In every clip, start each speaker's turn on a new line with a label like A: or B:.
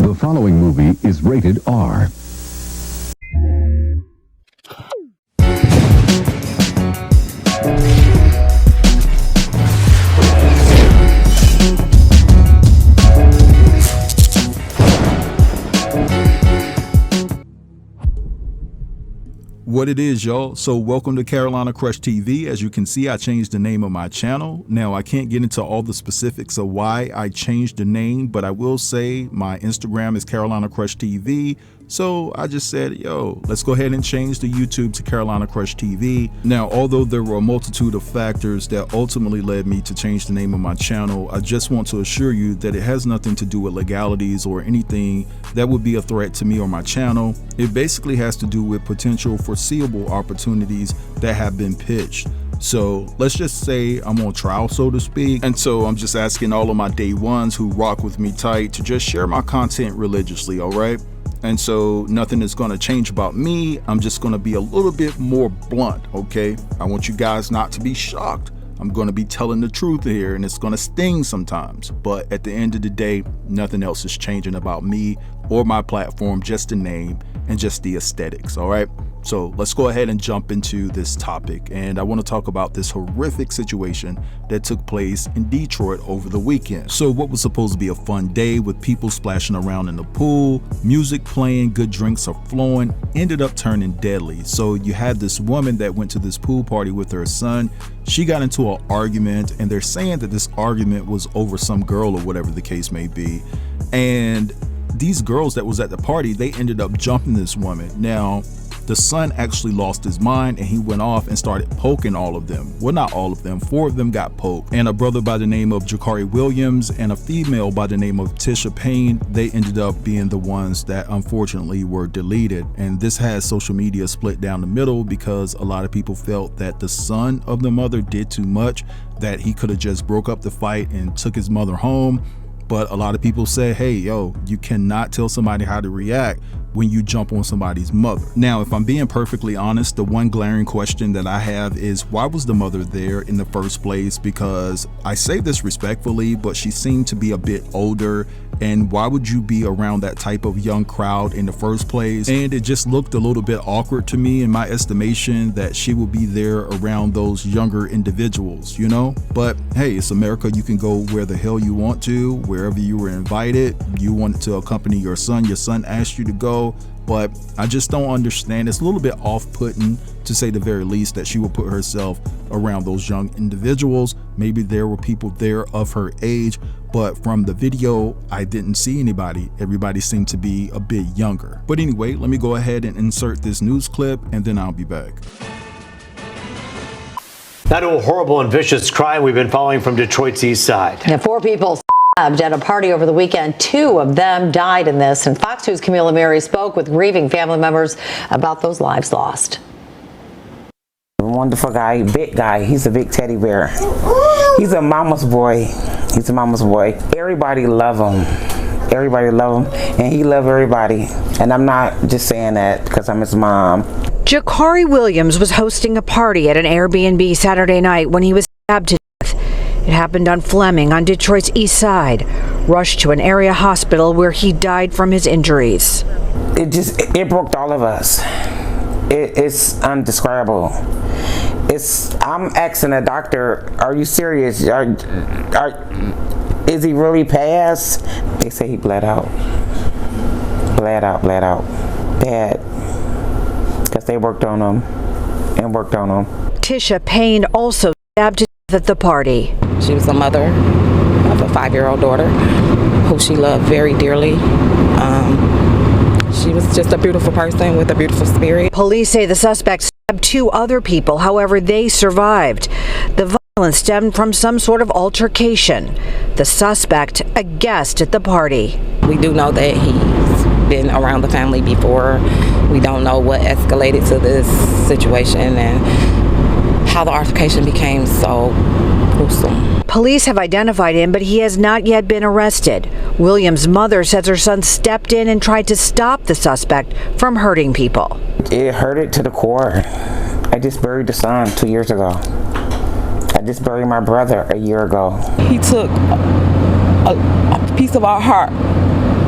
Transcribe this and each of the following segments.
A: The following movie is rated R.
B: What it is, y'all. So welcome to Carolina Crush TV. As you can see, I changed the name of my channel. Now, I can't get into all the specifics of why I changed the name, but I will say my Instagram is Carolina Crush TV. So I just said, yo, let's go ahead and change the YouTube to Carolina Crush TV. Now, although there were a multitude of factors that ultimately led me to change the name of my channel, I just want to assure you that it has nothing to do with legalities or anything that would be a threat to me or my channel. It basically has to do with potential foreseeable opportunities that have been pitched. So let's just say I'm on trial, so to speak. And so I'm just asking all of my day ones who rock with me tight to just share my content religiously, all right? And so nothing is going to change about me. I'm just going to be a little bit more blunt, okay? I want you guys not to be shocked. I'm going to be telling the truth here, and it's going to sting sometimes. But at the end of the day, nothing else is changing about me or my platform, just the name and just the aesthetics, all right? So let's go ahead and jump into this topic. And I want to talk about this horrific situation that took place in Detroit over the weekend. So what was supposed to be a fun day with people splashing around in the pool, music playing, good drinks are flowing, ended up turning deadly. So you had this woman that went to this pool party with her son. She got into an argument, and they're saying that this argument was over some girl or whatever the case may be. And these girls that was at the party, they ended up jumping this woman. Now, the son actually lost his mind and he went off and started poking all of them. Well, not all of them, 4 of them got poked. And a brother by the name of Deputy Williams and a female by the name of Tisha Payne, they ended up being the ones that unfortunately were deleted. And this has social media split down the middle because a lot of people felt that the son of the mother did too much, that he could have just broke up the fight and took his mother home. But a lot of people say, hey, yo, you cannot tell somebody how to react when you jump on somebody's mother. Now, if I'm being perfectly honest, the one glaring question that I have is, why was the mother there in the first place? Because I say this respectfully, but she seemed to be a bit older. And why would you be around that type of young crowd in the first place? And it just looked a little bit awkward to me in my estimation that she would be there around those younger individuals, you know? But hey, it's America. You can go where the hell you want to, wherever you were invited. You wanted to accompany your son asked you to go. But I just don't understand. It's a little bit off-putting, to say the very least, that she would put herself around those young individuals. Maybe there were people there of her age, but from the video, I didn't see anybody. Everybody seemed to be a bit younger. But anyway, let me go ahead and insert this news clip, and then I'll be back.
C: Now to a horrible and vicious crime we've been following from Detroit's east side.
D: Yeah, 4 people stabbed at a party over the weekend. 2 of them died in this. And Fox News' Camila Mary spoke with grieving family members about those lives lost.
E: Wonderful guy, big guy. He's a big teddy bear. He's a mama's boy. He's a mama's boy. Everybody love him. Everybody love him, and he love everybody. And I'm not just saying that because I'm his mom.
F: Deputy Williams was hosting a party at an Airbnb Saturday night when he was stabbed to death. It happened on Fleming on Detroit's east side. Rushed to an area hospital where he died from his injuries.
E: It broke all of us. It's undescribable. I'm asking the doctor, are you serious? Is he really passed? They say he bled out. Bled out. Bad. Because they worked on him.
F: Tisha Payne also stabbed to death at the party.
G: She was the mother of a 5-year-old daughter who she loved very dearly. She was just a beautiful person with a beautiful spirit.
F: Police say the suspect stabbed 2 other people. However, they survived. The violence stemmed from some sort of altercation. The suspect, a guest at the party.
G: We do know that he's been around the family before. We don't know what escalated to this situation and how the altercation became so gruesome.
F: Police have identified him, but he has not yet been arrested. Williams' mother says her son stepped in and tried to stop the suspect from hurting people.
E: It hurt it to the core. I just buried the son 2 years ago. I just buried my brother a year ago.
G: He took a piece of our heart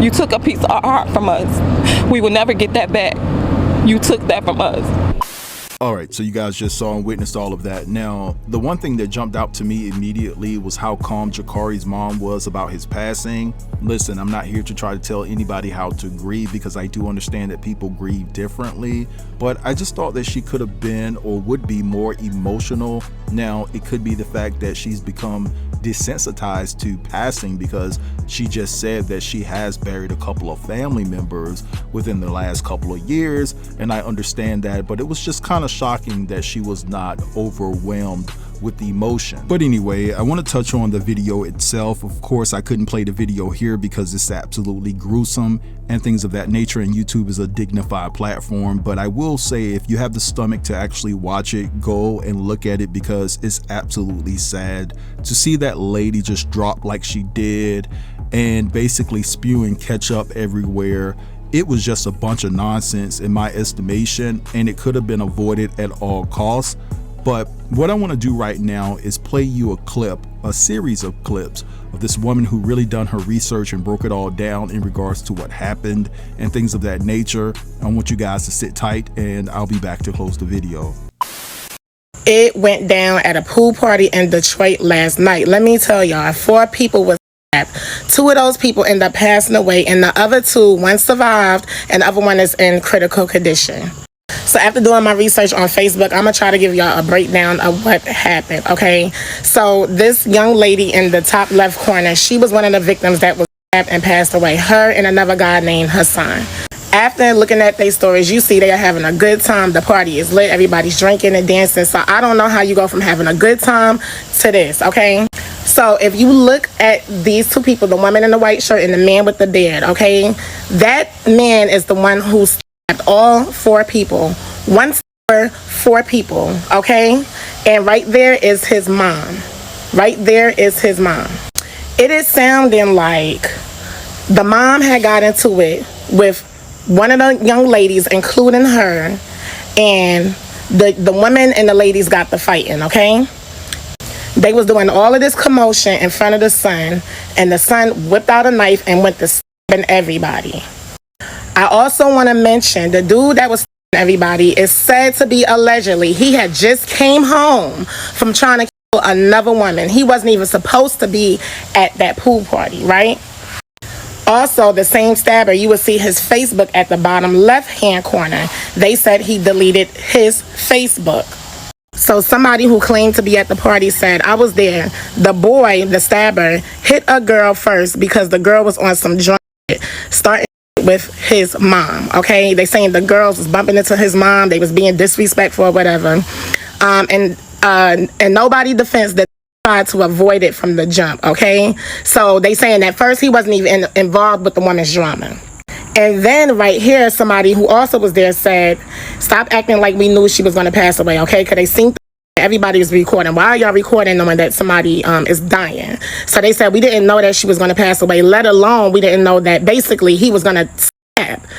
G: You took a piece of our heart from us. We will never get that back. You took that from us.
B: All right, so you guys just saw and witnessed all of that. Now, the one thing that jumped out to me immediately was how calm Jakari's mom was about his passing. Listen, I'm not here to try to tell anybody how to grieve, because I do understand that people grieve differently, but I just thought that she could have been or would be more emotional. Now, it could be the fact that she's become desensitized to passing, because she just said that she has buried a couple of family members within the last couple of years, and I understand that, but it was just kind of shocking that she was not overwhelmed with the emotion. But anyway, I want to touch on the video itself. Of course, I couldn't play the video here because it's absolutely gruesome and things of that nature, and YouTube is a dignified platform, but I will say, if you have the stomach to actually watch it, go and look at it, because it's absolutely sad to see that lady just drop like she did and basically spewing ketchup everywhere. It was just a bunch of nonsense in my estimation, and it could have been avoided at all costs. But what I want to do right now is play you a series of clips of this woman who really done her research and broke it all down in regards to what happened and things of that nature. I want you guys to sit tight, and I'll be back to close the video.
H: It went down at a pool party in Detroit last night. Let me tell y'all, 4 people was stabbed. 2 of those people ended up passing away, and the other 2, one survived and the other one is in critical condition. So after doing my research on Facebook, I'm going to try to give y'all a breakdown of what happened, okay? So this young lady in the top left corner, she was one of the victims that was stabbed and passed away. Her and another guy named Hassan. After looking at their stories, you see they are having a good time. The party is lit. Everybody's drinking and dancing. So I don't know how you go from having a good time to this, okay? So if you look at these 2 people, the woman in the white shirt and the man with the beard, okay? That man is the one who stabbed all 4 people. 1 stabber, 4 people, okay? And right there is his mom. Right there is his mom. It is sounding like the mom had got into it with one of the young ladies, including her, and the women and the ladies got the fighting, okay? They was doing all of this commotion in front of the son, and the son whipped out a knife and went to stabbing everybody. I also want to mention the dude that was stabbing everybody is said to be allegedly, he had just came home from trying to kill another woman. He wasn't even supposed to be at that pool party, right? Also, the same stabber, you will see his Facebook at the bottom left-hand corner. They said he deleted his Facebook. So somebody who claimed to be at the party said, I was there. The boy, the stabber, hit a girl first because the girl was on some drunk shit, starting with his mom, okay? They saying the girls was bumping into his mom. They was being disrespectful or whatever. And nobody defends that. Tried to avoid it from the jump, okay? So they saying at first he wasn't even involved with the woman's drama. And then right here, somebody who also was there said, stop acting like we knew she was going to pass away, okay? Because they seen everybody was recording. Why are y'all recording knowing that somebody is dying? So they said, we didn't know that she was going to pass away, let alone we didn't know that basically he was going to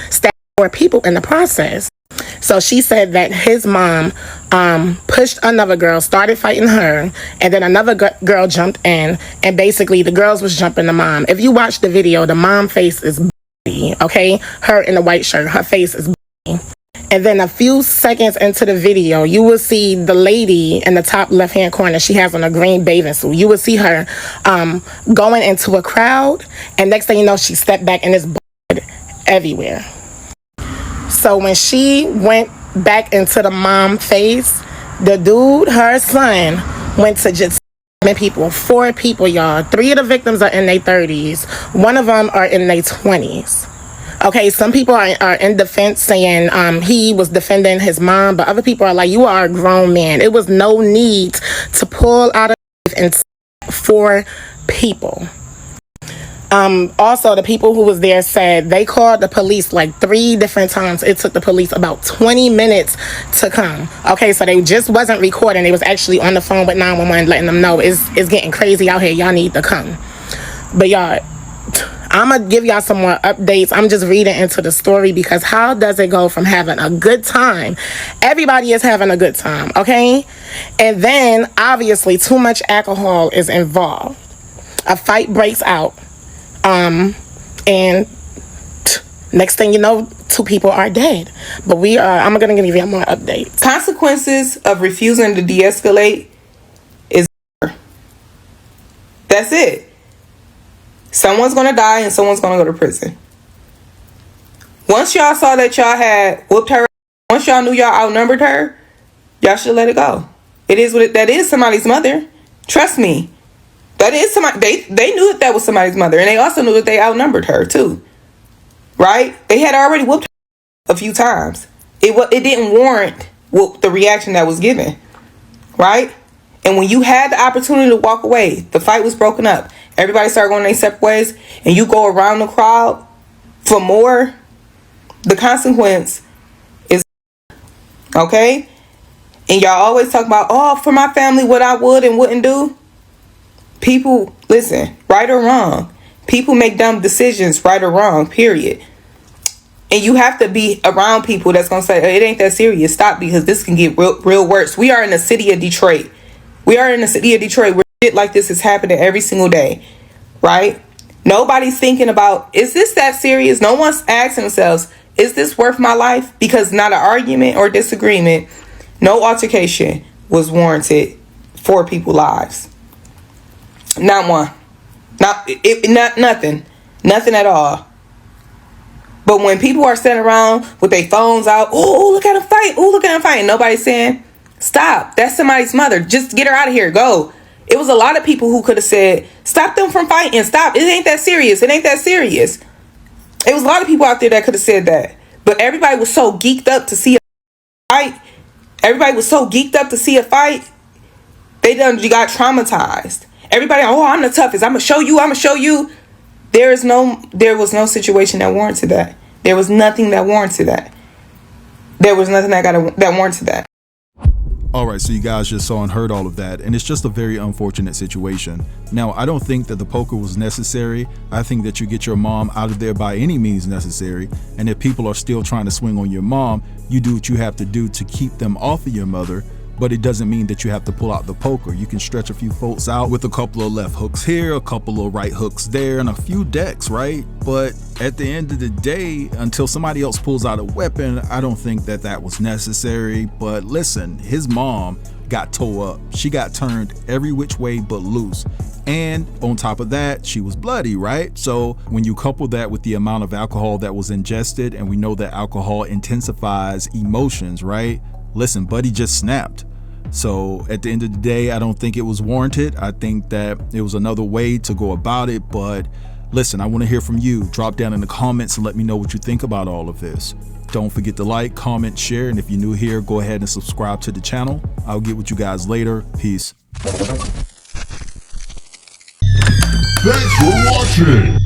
H: stab 4 people in the process. So she said that his mom pushed another girl, started fighting her, and then another girl jumped in, and basically the girls was jumping the mom. If you watch the video, the mom face is bloody, okay? Her in the white shirt, her face is bloody. And then a few seconds into the video, you will see the lady in the top left-hand corner. She has on a green bathing suit. You will see her going into a crowd, and next thing you know, she stepped back and there's blood everywhere. So when she went back into the mom face, the dude, her son, went to just people, 4 people, y'all. 3 of the victims are in their 30s. 1 of them are in their 20s. Okay, some people are in defense saying he was defending his mom, but other people are like, you are a grown man. It was no need to pull out a knife and stab 4 people. Also, the people who was there said they called the police like 3 different times. It took the police about 20 minutes to come. Okay, so they just wasn't recording. They was actually on the phone with 911 letting them know it's getting crazy out here. Y'all need to come. But y'all, I'm going to give y'all some more updates. I'm just reading into the story because how does it go from having a good time? Everybody is having a good time, okay? And then, obviously, too much alcohol is involved. A fight breaks out. And Next thing you know, 2 people are dead. But I'm going to give you more updates.
I: Consequences of refusing to de-escalate is that's it. Someone's going to die and someone's going to go to prison. Once y'all saw that y'all had whooped her, once y'all knew y'all outnumbered her, y'all should let it go. It is what that is somebody's mother. Trust me. That is somebody. They knew that was somebody's mother, and they also knew that they outnumbered her too. Right? They had already whooped her a few times. It didn't warrant the reaction that was given. Right? And when you had the opportunity to walk away, the fight was broken up. Everybody started going their separate ways, and you go around the crowd for more. The consequence is okay. And y'all always talk about, oh, for my family, what I would and wouldn't do. People, listen, right or wrong, people make dumb decisions, right or wrong, period. And you have to be around people that's going to say, hey, it ain't that serious. Stop, because this can get real worse. We are in the city of Detroit. Where shit like this is happening every single day, right? Nobody's thinking about, is this that serious? No one's asking themselves, is this worth my life? Because not an argument or disagreement, no altercation was warranted for people's lives. Not one. Nothing at all. But when people are standing around with their phones out, oh, look at him fight. Oh, look at him fight. And nobody's saying, stop. That's somebody's mother. Just get her out of here. Go. It was a lot of people who could have said, stop them from fighting. Stop. It ain't that serious. It ain't that serious. It was a lot of people out there that could have said that. But everybody was so geeked up to see a fight. They got traumatized. Everybody, oh, I'm the toughest. I'm going to show you. There was no situation that warranted that. There was nothing that warranted that. That warranted that.
B: All right, so you guys just saw and heard all of that, and it's just a very unfortunate situation. Now, I don't think that the poker was necessary. I think that you get your mom out of there by any means necessary, and if people are still trying to swing on your mom, you do what you have to do to keep them off of your mother, but it doesn't mean that you have to pull out the poker. You can stretch a few folks out with a couple of left hooks here, a couple of right hooks there, and a few decks, right? But at the end of the day, until somebody else pulls out a weapon, I don't think that was necessary. But listen, his mom got tore up. She got turned every which way but loose. And on top of that, she was bloody, right? So when you couple that with the amount of alcohol that was ingested, and we know that alcohol intensifies emotions, right? Listen, Buddy just snapped. So at the end of the day, I don't think it was warranted. I think that it was another way to go about it. But listen, I want to hear from you. Drop down in the comments and let me know what you think about all of this. Don't forget to like, comment, share. And if you're new here, go ahead and subscribe to the channel. I'll get with you guys later. Peace.
A: Thanks for watching.